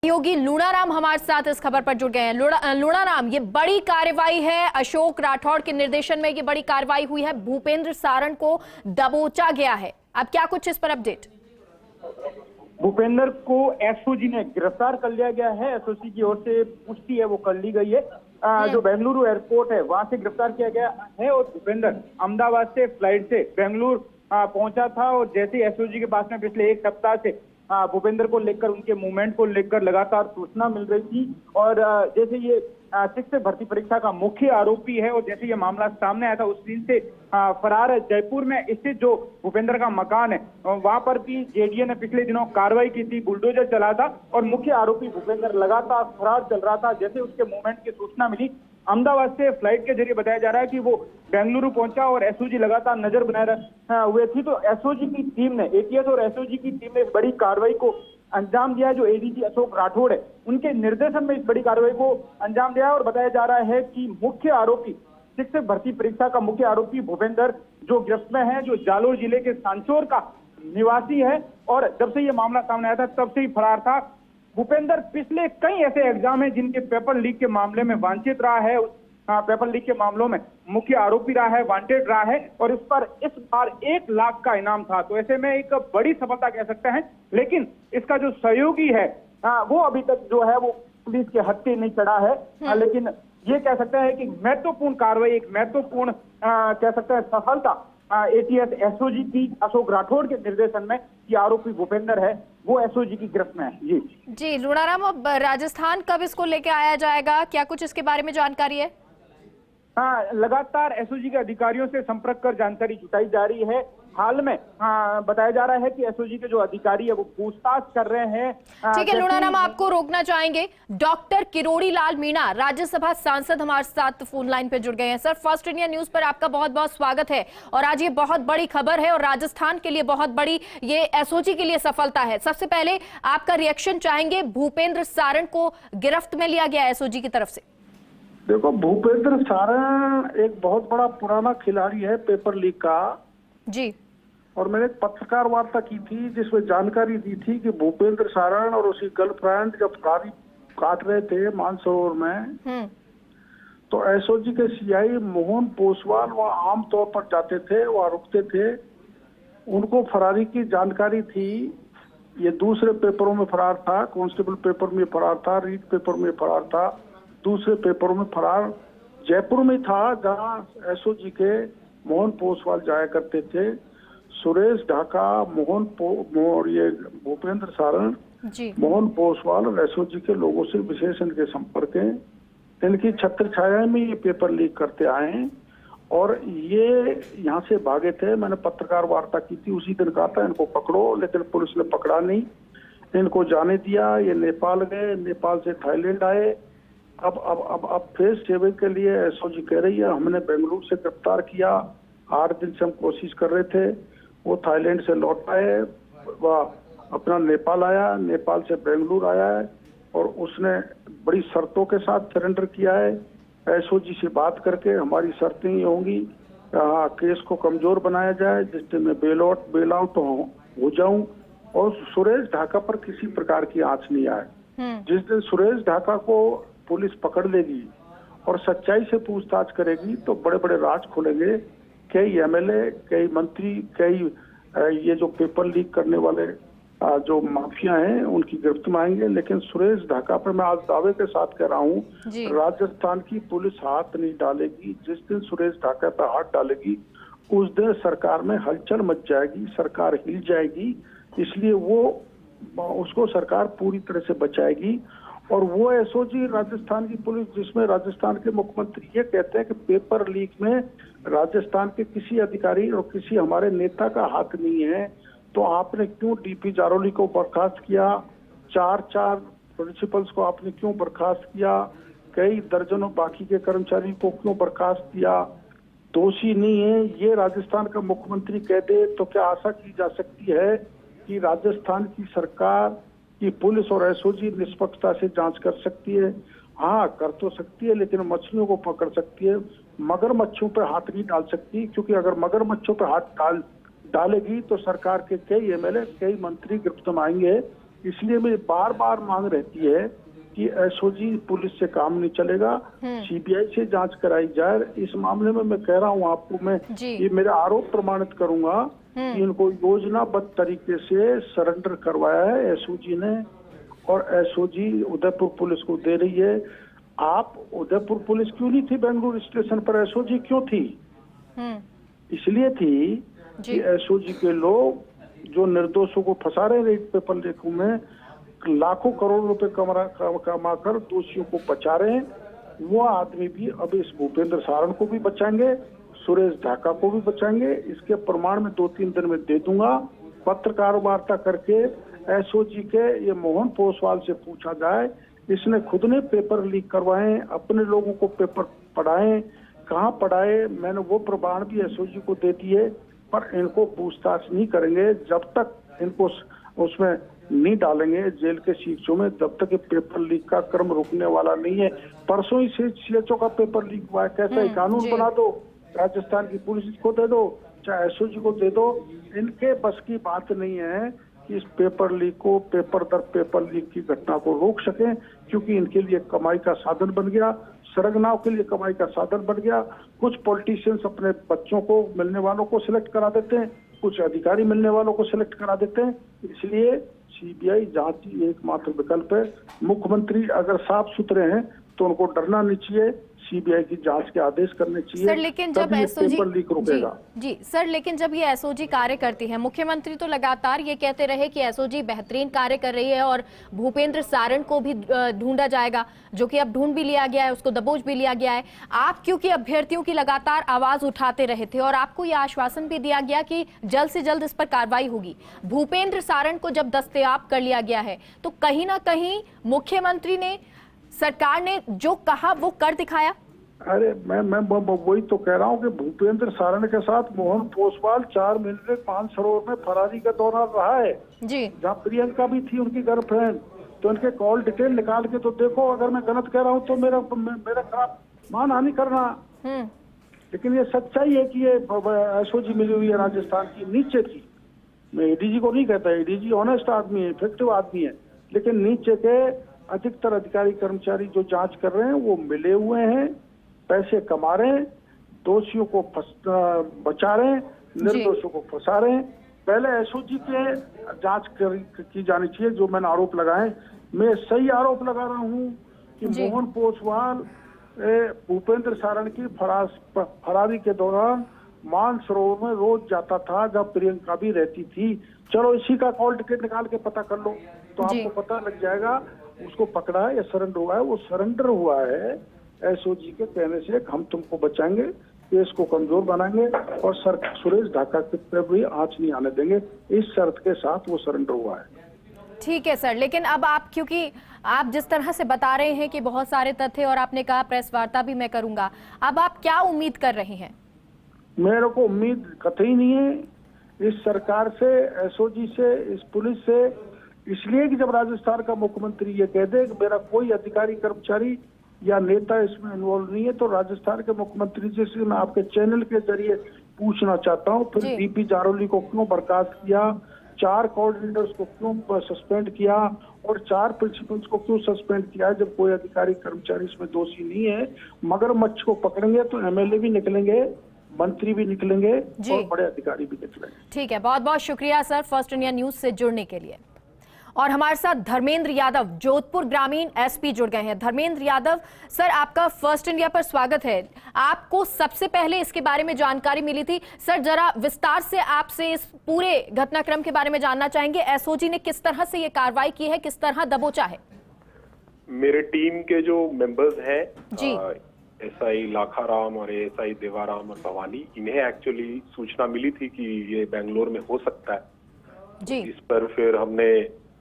योगी लूणाराम हमारे साथ इस खबर पर जुड़ गए हैं। लूणाराम, ये बड़ी कार्रवाई है, अशोक राठौड़ के निर्देशन में ये बड़ी कार्रवाई हुई है, भूपेंद्र सारण को दबोचा गया है। अब क्या कुछ इस पर अपडेट? भूपेंद्र को एसओजी ने गिरफ्तार कर लिया गया है। एसओजी की ओर से पुष्टि है वो कर ली गई है। जो बेंगलुरु एयरपोर्ट है वहां से गिरफ्तार किया गया है और भूपेंद्र अहमदाबाद से फ्लाइट से बेंगलुरु पहुंचा था। और जैसे एसओजी के पास में पिछले एक सप्ताह से भूपेंद्र को लेकर, उनके मूवमेंट को लेकर लगातार सूचना मिल रही थी। और जैसे ये शिक्षक भर्ती परीक्षा का मुख्य आरोपी है और जैसे ये मामला सामने आया था उस दिन से फरार है। जयपुर में स्थित जो भूपेंद्र का मकान है वहां पर भी जेडीए ने पिछले दिनों कार्रवाई की थी, बुलडोजर चला था और मुख्य आरोपी भूपेंद्र लगातार फरार चल रहा था। जैसे उसके मूवमेंट की सूचना मिली, अहमदाबाद से फ्लाइट के जरिए बताया जा रहा है कि वो बेंगलुरु पहुंचा और एसओजी लगातार नजर बनाए हुए थी। तो एसओजी की टीम ने, एटीएस और एसओजी की टीम ने इस बड़ी कार्रवाई को अंजाम दिया। जो एडीजी अशोक राठौड़ है उनके निर्देशन में इस बड़ी कार्रवाई को अंजाम दिया और बताया जा रहा है कि मुख्य आरोपी, शिक्षक भर्ती परीक्षा का मुख्य आरोपी भूपेंद्र जो गिरफ्त में है, जो जालोर जिले के सांचौर का निवासी है और जब से ये मामला सामने आया था तब से ही फरार था। भूपेंद्र पिछले कई ऐसे एग्जाम हैं जिनके पेपर लीक के मामले में वांछित रहा है, पेपर लीक के मामलों में मुख्य आरोपी रहा है, वांटेड रहा है और इस पर इस बार 1 लाख का इनाम था। तो ऐसे में एक बड़ी सफलता कह सकते हैं। लेकिन इसका जो सहयोगी है वो अभी तक जो है वो पुलिस के हत्थे नहीं चढ़ा है। लेकिन ये कह सकते हैं कि महत्वपूर्ण कार्रवाई, एक महत्वपूर्ण कह सकते हैं सफलता एटीएस एसओजी की अशोक राठौड़ के निर्देशन में कि आरोपी भूपेंद्र है वो एसओजी की गिरफ्त में है। जी लूणाराम, अब राजस्थान कब इसको लेके आया जाएगा, क्या कुछ इसके बारे में जानकारी है? लगातार एसओजी के अधिकारियों से संपर्क कर जानकारी जुटाई जा रही है। हाल में बताया जा रहा है कि एसओजी के जो अधिकारी है वो पूछताछ कर रहे हैं। ठीक है लूणाराम, आपको रोकना चाहेंगे। डॉक्टर किरोड़ी लाल मीणा, राज्यसभा सांसद, हमारे साथ फोन लाइन पे जुड़ गए हैं। सर, फर्स्ट इंडिया न्यूज पर आपका बहुत बहुत स्वागत है। और आज ये बहुत बड़ी खबर है और राजस्थान के लिए बहुत बड़ी, ये एसओजी के लिए सफलता है। सबसे पहले आपका रिएक्शन चाहेंगे, भूपेंद्र सारण को गिरफ्त में लिया गया एसओजी की तरफ से। देखो, भूपेंद्र सारण एक बहुत बड़ा पुराना खिलाड़ी है पेपर लीक का जी। और मैंने एक पत्रकार वार्ता की थी जिसमें जानकारी दी थी कि भूपेंद्र सारण और उसकी गर्लफ्रेंड जब गाड़ी काट रहे थे मानसरोवर में तो एसओजी के सीआई मोहन पोसवाल वहां आमतौर पर जाते थे, वहां रुकते थे। उनको फरारी की जानकारी थी। ये दूसरे पेपरों में फरार था, कांस्टेबल पेपर में फरार था, रीड पेपर में फरार था, दूसरे पेपरों में फरार जयपुर में था जहां एसओजी के मोहन पोसवाल जाया करते थे। सुरेश ढाका, ये भूपेंद्र सारण, मोहन पोसवाल और एसओजी के लोगों से विशेष इनके संपर्क हैं। इनकी छत्र छाया में ये पेपर लीक करते आए हैं और ये यहाँ से भागे थे। मैंने पत्रकार वार्ता की थी, उसी दिन कहा था इनको पकड़ो, लेकिन पुलिस ने पकड़ा नहीं, इनको जाने दिया। ये नेपाल गए, नेपाल से थाईलैंड आए। अब फेस सेविंग के लिए एसओजी कह रही है हमने बेंगलुरु से गिरफ्तार किया, 8 दिन से हम कोशिश कर रहे थे। वो थाईलैंड से लौटा है, वह अपना नेपाल आया, नेपाल से बेंगलुरु आया है और उसने बड़ी शर्तों के साथ सरेंडर किया है। एसओजी से बात करके हमारी शर्तें ये होंगी, केस को कमजोर बनाया जाए जिससे मैं बेल आउट हो जाऊं और सुरेश ढाका पर किसी प्रकार की आंच नहीं आए। जिस दिन सुरेश ढाका को पुलिस पकड़ लेगी और सच्चाई से पूछताछ करेगी तो बड़े बड़े राज खुलेंगे। कई एमएलए, कई मंत्री, कई ये जो पेपर लीक करने वाले जो माफिया हैं उनकी गिरफ्त में आएंगे। लेकिन सुरेश ढाका पर मैं आज दावे के साथ कह रहा हूँ, राजस्थान की पुलिस हाथ नहीं डालेगी। जिस दिन सुरेश ढाका पर हाथ डालेगी उस दिन सरकार में हलचल मच जाएगी, सरकार हिल जाएगी। इसलिए वो उसको सरकार पूरी तरह से बचाएगी। और वो एसओजी राजस्थान की पुलिस, जिसमें राजस्थान के मुख्यमंत्री ये कहते हैं कि पेपर लीक में राजस्थान के किसी अधिकारी और किसी हमारे नेता का हाथ नहीं है, तो आपने क्यों डीपी जारोली को बर्खास्त किया, 4 प्रिंसिपल्स को आपने क्यों बर्खास्त किया, कई दर्जनों बाकी के कर्मचारी को क्यों बर्खास्त किया, दोषी नहीं है ये राजस्थान का मुख्यमंत्री कह दे तो क्या आशा की जा सकती है कि राजस्थान की सरकार कि पुलिस और एसओजी निष्पक्षता से जांच कर सकती है? हाँ, कर तो सकती है, लेकिन मछलियों को पकड़ सकती है, मगरमच्छों पर हाथ नहीं डाल सकती। क्योंकि अगर मगरमच्छों पर हाथ डालेगी तो सरकार के कई एमएलए, कई मंत्री गिरफ्त में आएंगे। इसलिए मेरी बार बार मांग रहती है कि एसओजी पुलिस से काम नहीं चलेगा, सीबीआई से जांच कराई जाए। इस मामले में मैं कह रहा हूं आपको, मैं ये मेरा आरोप प्रमाणित करूंगा कि इनको योजनाबद्ध तरीके से सरेंडर करवाया है एसओजी ने, और एसओजी उदयपुर पुलिस को दे रही है। आप उदयपुर पुलिस क्यों नहीं थी बेंगलुरु स्टेशन पर? एसओजी क्यों थी? इसलिए थी कि एसओजी के लोग जो निर्दोषों को फंसा रहे रेड पेपर लीकों में, लाखों करोड़ रुपए कमाकर दोषियों को बचा रहे हैं, वो आदमी भी अब इस भूपेंद्र सारण को भी बचाएंगे, सुरेश ढाका को भी बचाएंगे। इसके प्रमाण में 2-3 दिन में दे दूंगा। पत्रकार वार्ता करके एसओजी के ये मोहन पोसवाल से पूछा जाए, इसने खुद ने पेपर लीक करवाए, अपने लोगों को पेपर पढ़ाए, कहाँ पढ़ाए, मैंने वो प्रमाण भी एसओजी को दे दिए, पर इनको पूछताछ नहीं करेंगे जब तक इनको उसमें नहीं डालेंगे जेल के शीशों में, तब तक ये पेपर लीक का क्रम रुकने वाला नहीं है। परसों ही सीएचओ का पेपर लीक हुआ है, कैसा ही कानून बना दो, राजस्थान की पुलिस को दे दो, चाहे एसओजी को दे दो, इनके बस की बात नहीं है कि इस पेपर लीक को, पेपर दर पेपर लीक की घटना को रोक सकें, क्योंकि इनके लिए कमाई का साधन बन गया, सरगनाओं के लिए कमाई का साधन बन गया। कुछ पॉलिटिशियंस अपने बच्चों को, मिलने वालों को सिलेक्ट करा देते हैं, कुछ अधिकारी मिलने वालों को सिलेक्ट करा देते हैं। इसलिए सीबीआई जांच ही एकमात्र विकल्प है। मुख्यमंत्री अगर साफ सुथरे हैं तो उनको डरना नहीं चाहिए, सीबीआई की जांच के आदेश करने चाहिए। सर लेकिन जब एसओजी लीक रुकेगा। जी सर, लेकिन जब ये एसओजी कार्य करती है, मुख्यमंत्री तो लगातार ये कहते रहे कि एसओजी बेहतरीन कार्य कर रही है और भूपेंद्र सारण को भी ढूंढा जाएगा, जो कि अब ढूंढ भी लिया गया है, उसको दबोच भी लिया गया है। आप क्योंकि अभ्यर्थियों की लगातार आवाज उठाते रहे थे और आपको यह आश्वासन भी दिया गया कि जल्द से जल्द इस पर कार्रवाई होगी, भूपेंद्र सारण को जब दस्तयाब कर लिया गया है तो कहीं ना कहीं मुख्यमंत्री ने, सरकार ने जो कहा वो कर दिखाया। अरे मैं वही तो कह रहा हूँ कि भूपेंद्र सारण के साथ मोहन पोसवाल 4 महीने मानसरोवर में फरारी का दौरान रहा है जी, जहाँ प्रियंका भी थी उनकी गर्लफ्रेंड। तो इनके कॉल डिटेल निकाल के तो देखो, अगर मैं गलत कह रहा हूँ तो मेरा खराब मानहानि करना। लेकिन ये सच्चाई है कि ये एसओजी मिली हुई है राजस्थान की नीचे की। मैं एडीजी को नहीं कहता, एडीजी ऑनेस्ट आदमी है, इफेक्टिव आदमी है, लेकिन नीचे के अधिकतर अधिकारी कर्मचारी जो जांच कर रहे हैं वो मिले हुए हैं, पैसे कमा रहे हैं, दोषियों को बचा रहे हैं, निर्दोषों को फंसा रहे हैं। पहले एसओजी के जांच की जानी चाहिए। जो मैंने आरोप लगाए, मैं सही आरोप लगा रहा हूं कि मोहन पोसवाल भूपेंद्र सारण की फरारी के दौरान मानसरोवर में रोज जाता था जब प्रियंका भी रहती थी। चलो इसी का कॉल टिकट निकाल के पता कर लो तो आपको पता लग जाएगा उसको पकड़ा है या सरेंडर हुआ है। वो सरेंडर हुआ है एसओजी के कहने से, हम तुमको बचाएंगे, केस को कमजोर बनाएंगे और सुरेश ढाका पे भी आंच नहीं आने देंगे, इस शर्त के साथ वो सरेंडर हुआ है। ठीक है सर, लेकिन अब आप, क्योंकि आप जिस तरह से बता रहे हैं कि बहुत सारे तथ्य, और आपने कहा प्रेस वार्ता भी मैं करूंगा, अब आप क्या उम्मीद कर रहे हैं? मेरे को उम्मीद कतई नहीं है इस सरकार से, एसओजी से, इस पुलिस से, इसलिए कि जब राजस्थान का मुख्यमंत्री ये कह दे कि मेरा कोई अधिकारी कर्मचारी या नेता इसमें इन्वॉल्व नहीं है, तो राजस्थान के मुख्यमंत्री जी से मैं आपके चैनल के जरिए पूछना चाहता हूँ, फिर डीपी जारोली को क्यों बर्खास्त किया, 4 कोऑर्डिनेटर्स को क्यों सस्पेंड किया और 4 प्रिंसिपल्स को क्यों सस्पेंड किया, जब कोई अधिकारी कर्मचारी इसमें दोषी नहीं है। मगरमच्छ को पकड़ेंगे तो एमएलए भी निकलेंगे, मंत्री भी निकलेंगे और बड़े अधिकारी भी निकलेंगे। ठीक है, बहुत बहुत शुक्रिया सर फर्स्ट इंडिया न्यूज से जुड़ने के लिए। और हमारे साथ धर्मेंद्र यादव, जोधपुर ग्रामीण एसपी जुड़ गए हैं। धर्मेंद्र यादव सर, आपका फर्स्ट इंडिया पर स्वागत है। आपको सबसे पहले इसके बारे में जानकारी मिली थी, सर जरा विस्तार से आपसे इस पूरे घटनाक्रम के बारे में जानना चाहेंगे। एसओजी ने किस तरह से ये कार्रवाई की है, किस तरह दबोचा है? मेरे टीम के जो मेंबर्स हैं जी, एसआई लाखाराम और एएसआई देवाराम और भवानी, इन्हें एक्चुअली सूचना मिली थी कि ये बेंगलोर में हो सकता है जी। इस पर फिर हमने,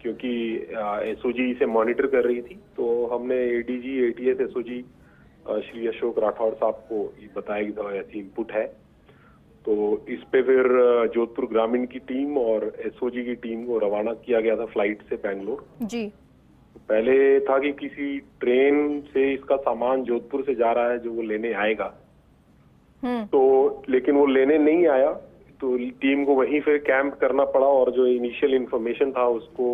क्योंकि एसओजी इसे मॉनिटर कर रही थी, तो हमने ADG ATS SOG Shri Ashok Rathore साहब को बताया कि ऐसी इनपुट है। तो इस पे फिर जोधपुर ग्रामीण की टीम और एसओजी की टीम को रवाना किया गया था फ्लाइट से बेंगलोर जी। पहले था कि किसी ट्रेन से इसका सामान जोधपुर से जा रहा है जो वो लेने आएगा, तो लेकिन वो लेने नहीं आया, तो टीम को वहीं फिर कैंप करना पड़ा और जो इनिशियल इंफॉर्मेशन था उसको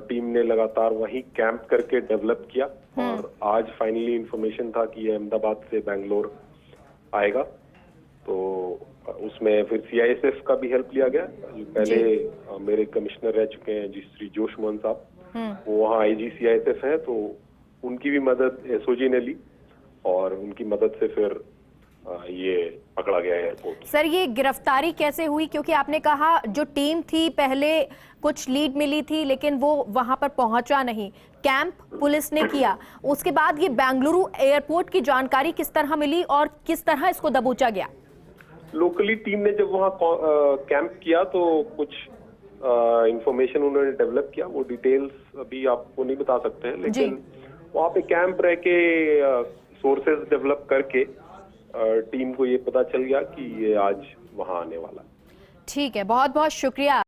टीम ने लगातार वहीं कैंप करके डेवलप किया और आज फाइनली इंफॉर्मेशन था कि ये अहमदाबाद से बेंगलोर आएगा। तो उसमें फिर सीआईएसएफ का भी हेल्प लिया गया। पहले मेरे कमिश्नर रह चुके हैं जी श्री जोश मोहन साहब, वो वहाँ आईजी सीआईएसएफ है, तो उनकी भी मदद एसओजी ने ली और उनकी मदद से फिर ये पकड़ा गया एयरपोर्ट। सर, ये गिरफ्तारी कैसे हुई? क्योंकि आपने कहा जो टीम थी पहले कुछ लीड मिली थी लेकिन वो वहां पर पहुंचा नहीं, कैंप पुलिस ने किया, उसके बाद ये बेंगलुरु एयरपोर्ट की जानकारी किस तरह मिली और किस तरह इसको दबोचा गया? लोकली टीम ने जब वहाँ कैंप किया तो कुछ इंफॉर्मेशन उन्होंने डेवलप किया, वो डिटेल्स अभी आपको नहीं बता सकते हैं, लेकिन वहाँ पे कैंप रह के सोर्सेज डेवलप करके टीम को ये पता चल गया कि ये आज वहाँ आने वाला है। ठीक है, बहुत बहुत शुक्रिया।